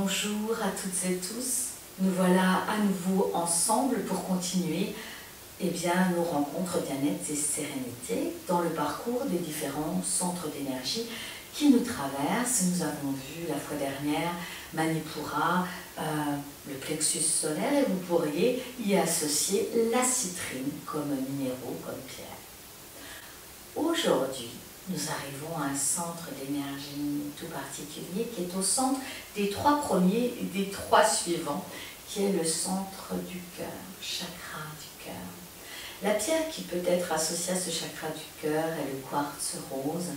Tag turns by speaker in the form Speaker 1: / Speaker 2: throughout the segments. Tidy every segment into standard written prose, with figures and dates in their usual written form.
Speaker 1: Bonjour à toutes et tous, nous voilà à nouveau ensemble pour continuer nos rencontres bien-être et sérénité dans le parcours des différents centres d'énergie qui nous traversent. Nous avons vu la fois dernière Manipura, le plexus solaire, et vous pourriez y associer la citrine comme minéraux, comme pierre. Aujourd'hui, nous arrivons à un centre d'énergie tout particulier qui est au centre des trois premiers et des trois suivants, qui est le centre du cœur, chakra du cœur. La pierre qui peut être associée à ce chakra du cœur est le quartz rose.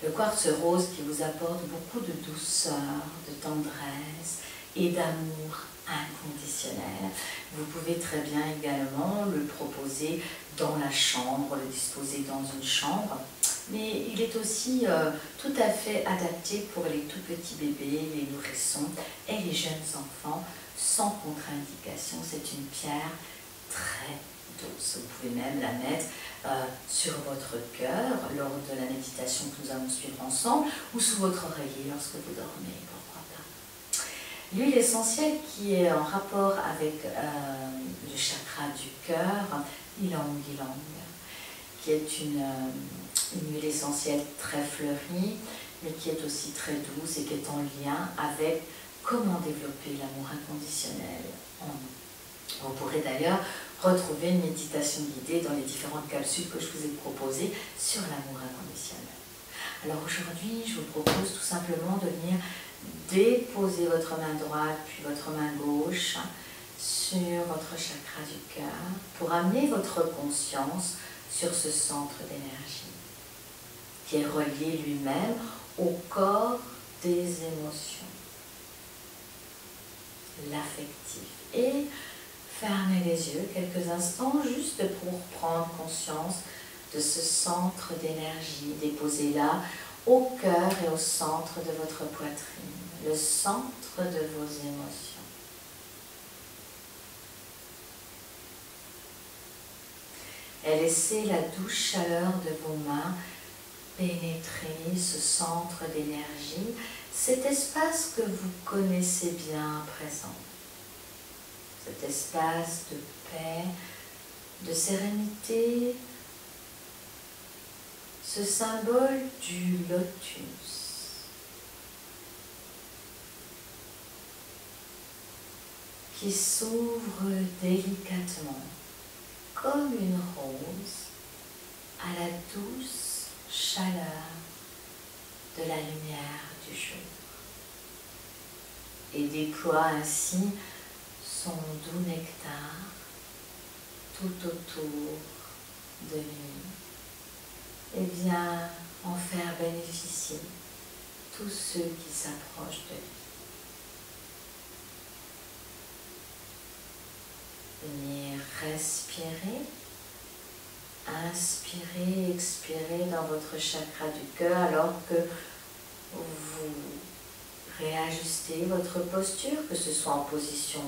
Speaker 1: Le quartz rose qui vous apporte beaucoup de douceur, de tendresse et d'amour inconditionnel. Vous pouvez très bien également le proposer dans la chambre, le disposer dans une chambre. Mais il est aussi tout à fait adapté pour les tout petits bébés, les nourrissons et les jeunes enfants sans contre-indication. C'est une pierre très douce. Vous pouvez même la mettre sur votre cœur lors de la méditation que nous allons suivre ensemble ou sous votre oreiller lorsque vous dormez, pourquoi pas. L'huile essentielle qui est en rapport avec le chakra du cœur, ylang ylang, qui est une huile essentielle très fleurie, mais qui est aussi très douce et qui est en lien avec comment développer l'amour inconditionnel en nous. Vous pourrez d'ailleurs retrouver une méditation guidée dans les différentes capsules que je vous ai proposées sur l'amour inconditionnel. Alors aujourd'hui, je vous propose tout simplement de venir déposer votre main droite puis votre main gauche sur votre chakra du cœur pour amener votre conscience sur ce centre d'énergie qui est relié lui-même au corps des émotions, l'affectif. Et fermez les yeux quelques instants juste pour prendre conscience de ce centre d'énergie déposé là, au cœur et au centre de votre poitrine, le centre de vos émotions. Et laissez la douce chaleur de vos mains pénétrer ce centre d'énergie, cet espace que vous connaissez bien à présent. Cet espace de paix, de sérénité, ce symbole du lotus. Qui s'ouvre délicatement comme une rose à la douce chaleur de la lumière du jour et déploie ainsi son doux nectar tout autour de lui et vient en faire bénéficier tous ceux qui s'approchent de lui. Venir respirer, inspirer, expirer dans votre chakra du cœur alors que vous réajustez votre posture, que ce soit en position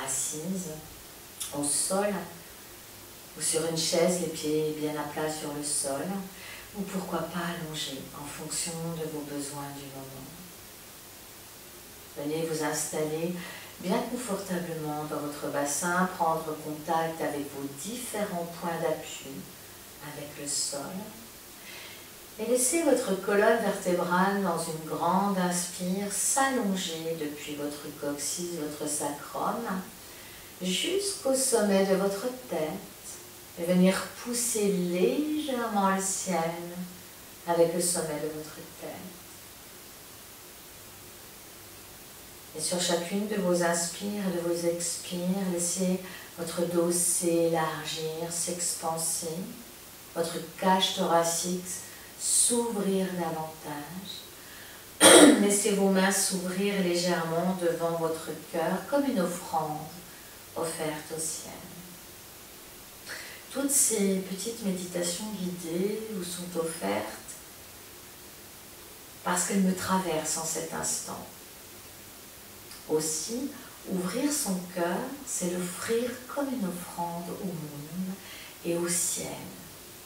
Speaker 1: assise, au sol, ou sur une chaise, les pieds bien à plat sur le sol, ou pourquoi pas allongé en fonction de vos besoins du moment. Venez vous installer bien confortablement dans votre bassin, prendre contact avec vos différents points d'appui, avec le sol, et laissez votre colonne vertébrale dans une grande inspire s'allonger depuis votre coccyx, votre sacrum, jusqu'au sommet de votre tête, et venir pousser légèrement le ciel avec le sommet de votre tête. Et sur chacune de vos inspires et de vos expires, laissez votre dos s'élargir, s'expanser, votre cage thoracique s'ouvrir davantage. Laissez vos mains s'ouvrir légèrement devant votre cœur comme une offrande offerte au ciel. Toutes ces petites méditations guidées vous sont offertes parce qu'elles me traversent en cet instant. Aussi, ouvrir son cœur, c'est l'offrir comme une offrande au monde et au ciel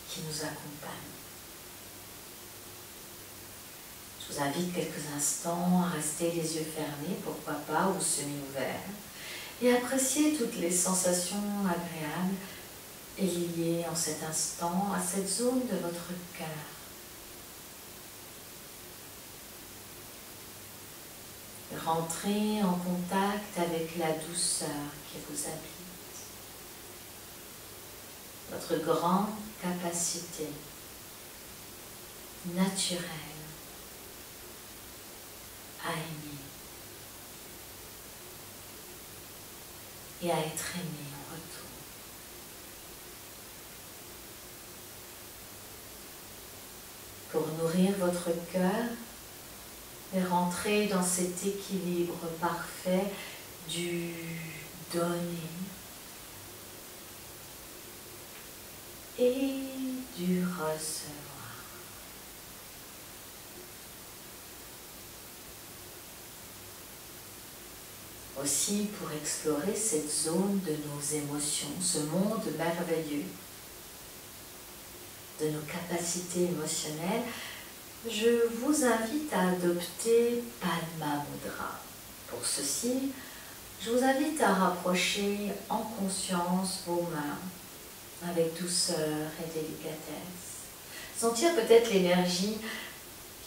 Speaker 1: qui nous accompagne. Je Je vous invite quelques instants à rester les yeux fermés, pourquoi pas, ou semi-ouverts, et apprécier toutes les sensations agréables et liées en cet instant à cette zone de votre cœur. Rentrez en contact avec la douceur qui vous habite, votre grande capacité naturelle à aimer et à être aimé en retour. Pour nourrir votre cœur et rentrer dans cet équilibre parfait du donner et du recevoir. Aussi, pour explorer cette zone de nos émotions, ce monde merveilleux de nos capacités émotionnelles, je vous invite à adopter Padma Mudra. Pour ceci, je vous invite à rapprocher en conscience vos mains avec douceur et délicatesse. Sentir peut-être l'énergie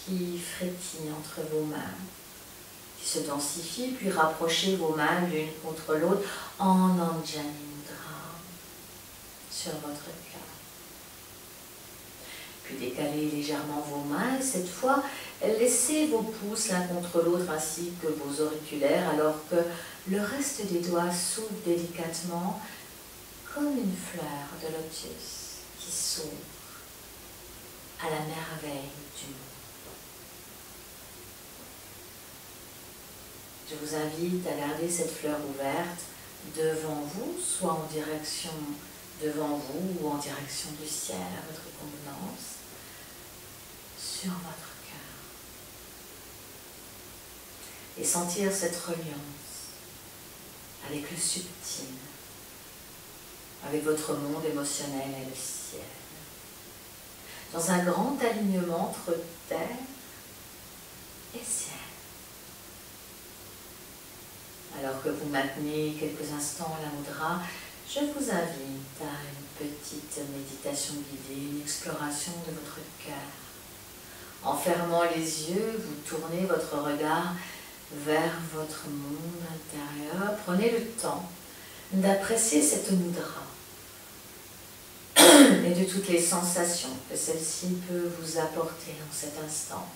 Speaker 1: qui frétille entre vos mains, qui se densifie, puis rapprocher vos mains l'une contre l'autre en Anjali Mudra sur votre cœur. Puis décalez légèrement vos mains et cette fois, laissez vos pouces l'un contre l'autre ainsi que vos auriculaires alors que le reste des doigts s'ouvre délicatement comme une fleur de lotus qui s'ouvre à la merveille du monde. Je vous invite à garder cette fleur ouverte devant vous, soit en direction devant vous ou en direction du ciel à votre convenance, sur votre cœur. Et sentir cette reliance avec le subtil, avec votre monde émotionnel et le ciel. Dans un grand alignement entre terre et ciel. Alors que vous maintenez quelques instants la mudra, je vous invite à une petite méditation guidée, une exploration de votre cœur. En fermant les yeux, vous tournez votre regard vers votre monde intérieur. Prenez le temps d'apprécier cette mudra et de toutes les sensations que celle-ci peut vous apporter en cet instant.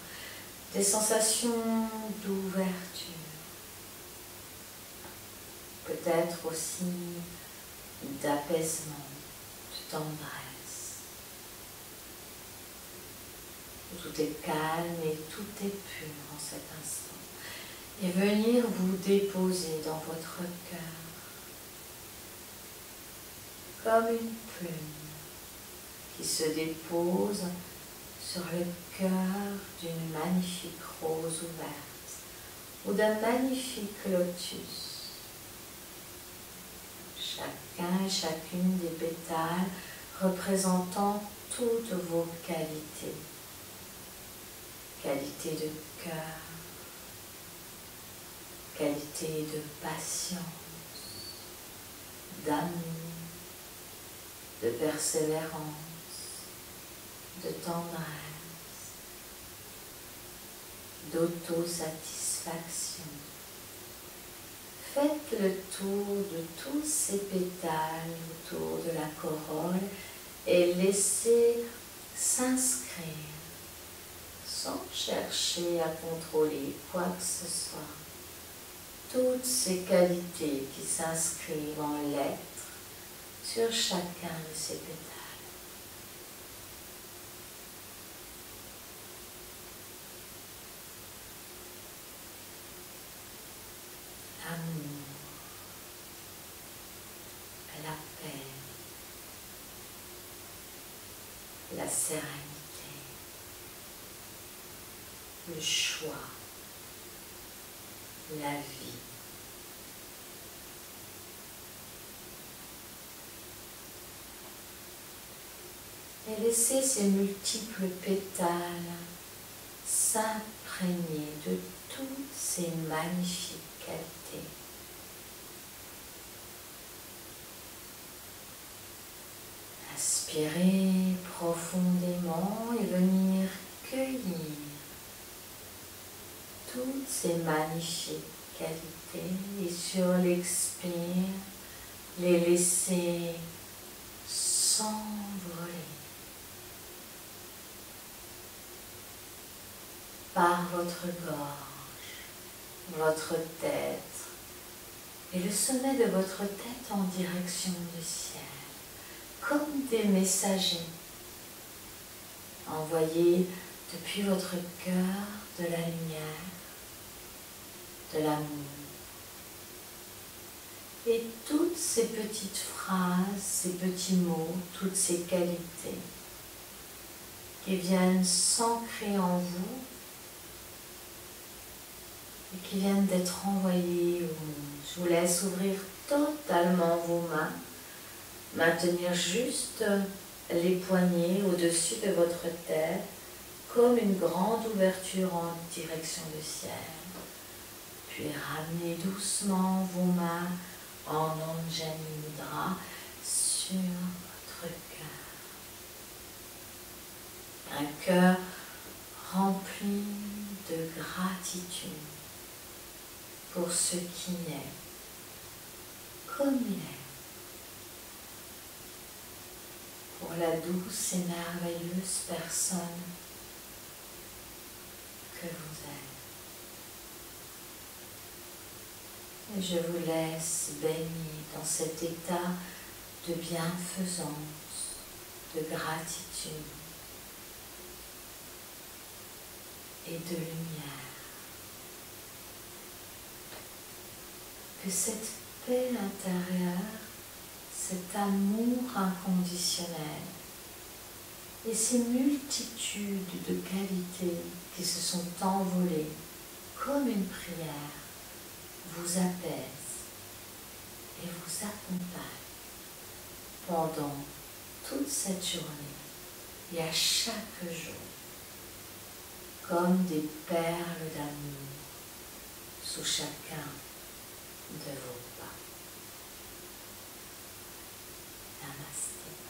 Speaker 1: Des sensations d'ouverture, peut-être aussi d'apaisement, de tendresse. Tout est calme et tout est pur en cet instant. Et venir vous déposer dans votre cœur comme une plume qui se dépose sur le cœur d'une magnifique rose ouverte ou d'un magnifique lotus. Chacun et chacune des pétales représentant toutes vos qualités. Qualité de cœur, qualité de patience, d'amour, de persévérance, de tendresse, d'autosatisfaction. Faites le tour de tous ces pétales autour de la corolle et laissez s'inscrire sans chercher à contrôler quoi que ce soit. Toutes ces qualités qui s'inscrivent en lettres sur chacun de ces pétales. Amour, la paix, la sérénité, le choix, la vie. Et laissez ces multiples pétales s'imprégner imprégner de toutes ces magnifiques qualités. Inspirez profondément et venir cueillir toutes ces magnifiques qualités et sur l'expire, les laisser s'envoler par votre gorge, votre tête et le sommet de votre tête en direction du ciel, comme des messagers envoyés depuis votre cœur de la lumière, de l'amour. Et toutes ces petites phrases, ces petits mots, toutes ces qualités qui viennent s'ancrer en vous et qui viennent d'être envoyées au monde. Je vous laisse ouvrir totalement vos mains, maintenir juste les poignets au-dessus de votre tête comme une grande ouverture en direction du ciel. Puis ramenez doucement vos mains en Anjali Mudra sur votre cœur. Un cœur rempli de gratitude pour ce qui est, comme il est, pour la douce et merveilleuse personne que vous êtes. Et je vous laisse baigner dans cet état de bienfaisance, de gratitude et de lumière. Que cette paix intérieure, cet amour inconditionnel et ces multitudes de qualités qui se sont envolées comme une prière vous apaisent et vous accompagnent pendant toute cette journée et à chaque jour comme des perles d'amour sous chacun de vos pas. Namasté.